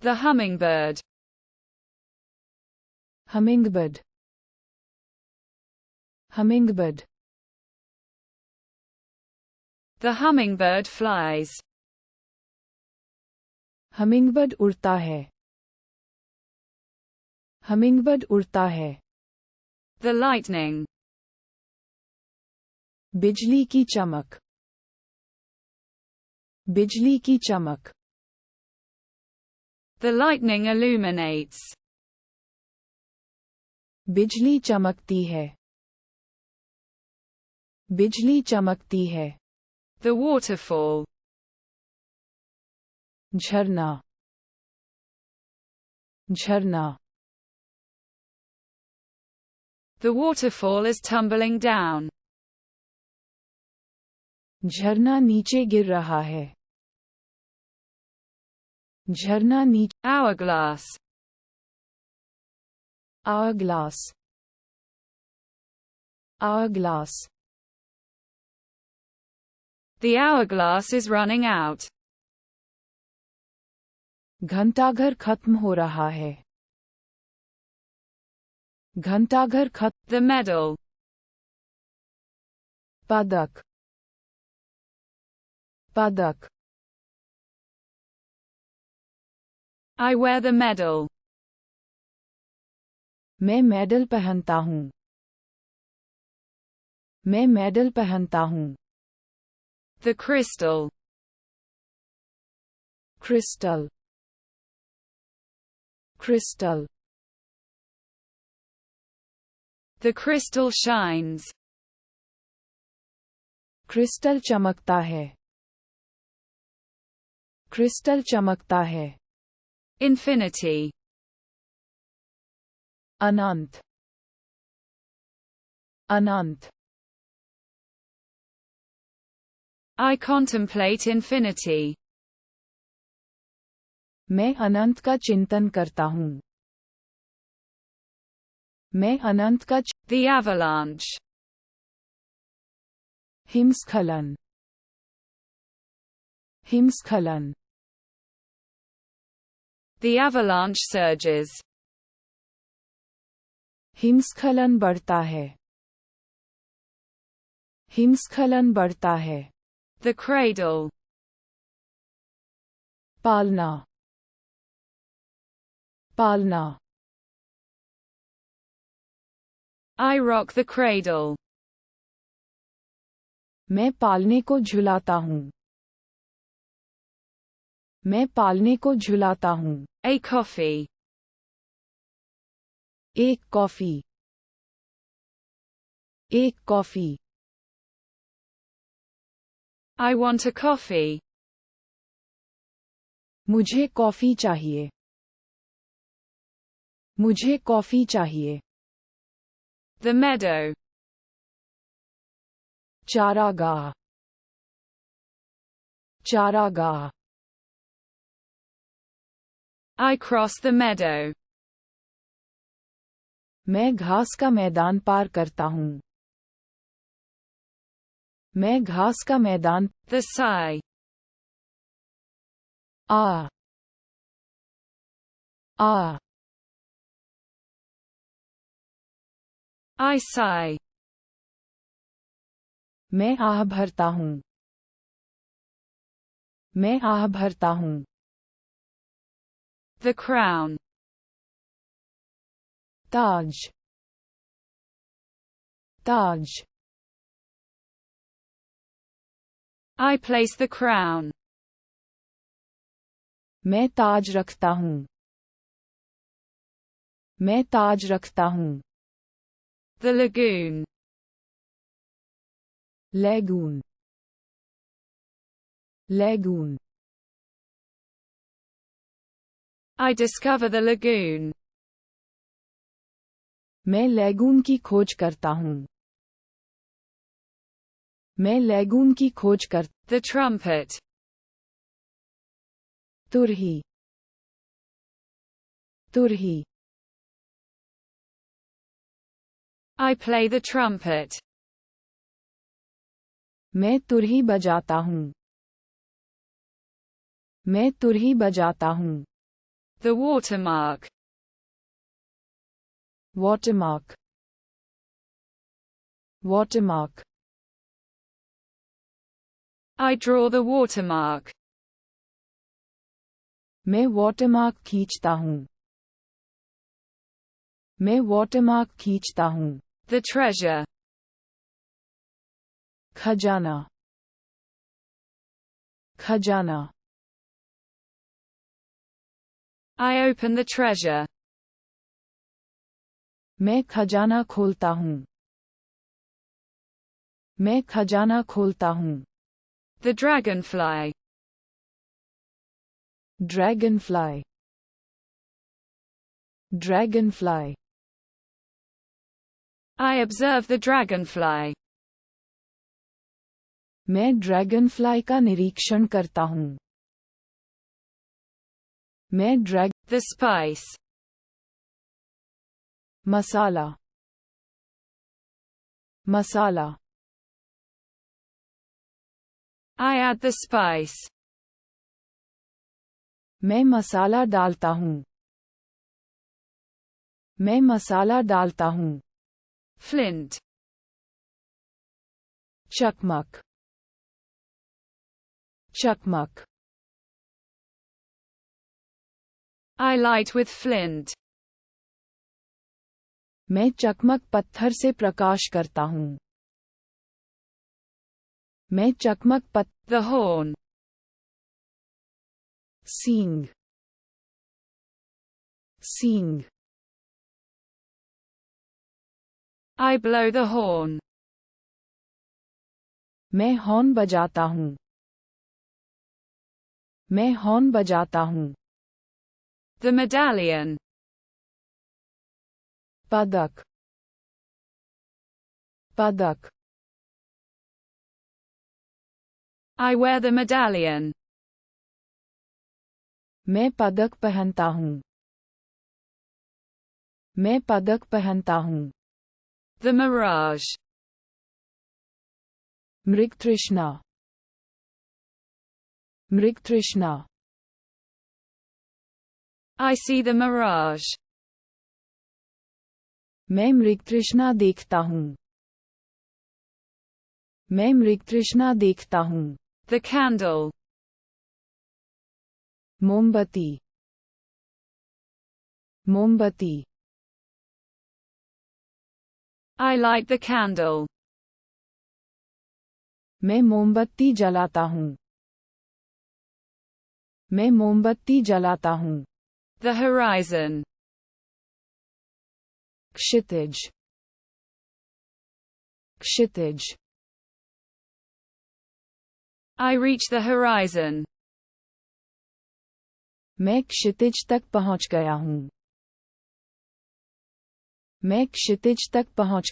The hummingbird. Hummingbird. Hummingbird. The hummingbird flies. Hummingbird उड़ता है. Hummingbird उड़ता है. The lightning. बिजली की चमक. बिजली की चमक. The lightning illuminates. बिजली चमकती है. बिजली चमकती है. The waterfall. झरना. झरना. The waterfall is tumbling down. झरना नीचे गिर रहा है. झरना नीचे. Hourglass. Hourglass. Hourglass. The hourglass is running out. घंटाघर खत्म हो रहा है. घंटाघर खत्म. The medal. पदक. पदक. I wear the medal. मैं मेडल पहनता हूँ. मैं मेडल पहनता हूँ. The crystal. Crystal. Crystal. The crystal shines. Crystal चमकता है. क्रिस्टल चमकता है. Infinity. Anant. Anant. I contemplate infinity. मैं अनंत का चिंतन करता हूँ. मैं अनंत का The avalanche. हिमस्खलन. हिमस्खलन. The avalanche surges. हिमस्खलन बढ़ता है. हिमस्खलन बढ़ता है. The cradle. पालना. पालना. I rock the cradle. मैं पालने को झुलाता हूँ. मैं पालने को झुलाता हूँ. A coffee. एक कॉफी. एक coffee. I want a coffee. मुझे कॉफी चाहिए. मुझे कॉफी चाहिए. The meadow. चारागाह. चारागाह. I cross the meadow. मैं घास का मैदान पार करता हूँ. मैं घास का मैदान. The sigh. Uh. Uh. I sigh. मैं आह भरता हूँ. मैं आह भरता हूँ. The crown. Taj. Taj. I place the crown. मैं ताज रखता हूँ. मैं ताज रखता हूँ. The lagoon. Lagoon. Lagoon. I discover the lagoon. मैं लैगून की खोज करता हूँ. मैं लैगून की खोज कर. The trumpet. तुरही. तुरही. I play the trumpet. मैं तुरही बजाता हूँ. मैं तुरही बजाता हूँ. The watermark. watermark, watermark, I draw the watermark. मैं watermark खींचता हूँ, मैं watermark खींचता हूँ. The treasure. खजाना, खजाना, I open the treasure. मैं खजाना खोलता हूँ, मैं खजाना खोलता हूँ. The dragonfly. dragonfly, dragonfly, I observe the dragonfly. मैं dragonfly का निरीक्षण करता हूँ, मैं The spice. Masala, masala, I add the spice. मैं मसाला डालता हूँ, मैं मसाला डालता हूँ. Flint. चकमक, चकमक, I light with flint. मैं चकमक पत्थर से प्रकाश करता हूँ, मैं चकमक The horn. Seeing, seeing, I blow the horn. मैं हॉर्न बजाता हूँ, मैं हॉर्न बजाता हूँ. The medallion. पदक, पदक, I wear the medallion. मैं पदक पहनता हूँ, मैं पदक पहनता हूँ. The mirage. मृग तृष्णा, मृग तृष्णा, I see the mirage. मैं मृग तृष्णा देखता हूँ, मैं मृग तृष्णा देखता हूँ. The candle. मोमबत्ती, मोमबत्ती, I light the candle. मैं मोमबत्ती जलाता हूँ, मैं मोमबत्ती जलाता हूँ. The horizon. Kshitij, Kshitij, I reach the horizon. मैं क्षितिज तक पहुँच गया हूँ, मैं क्षितिज तक पहुँच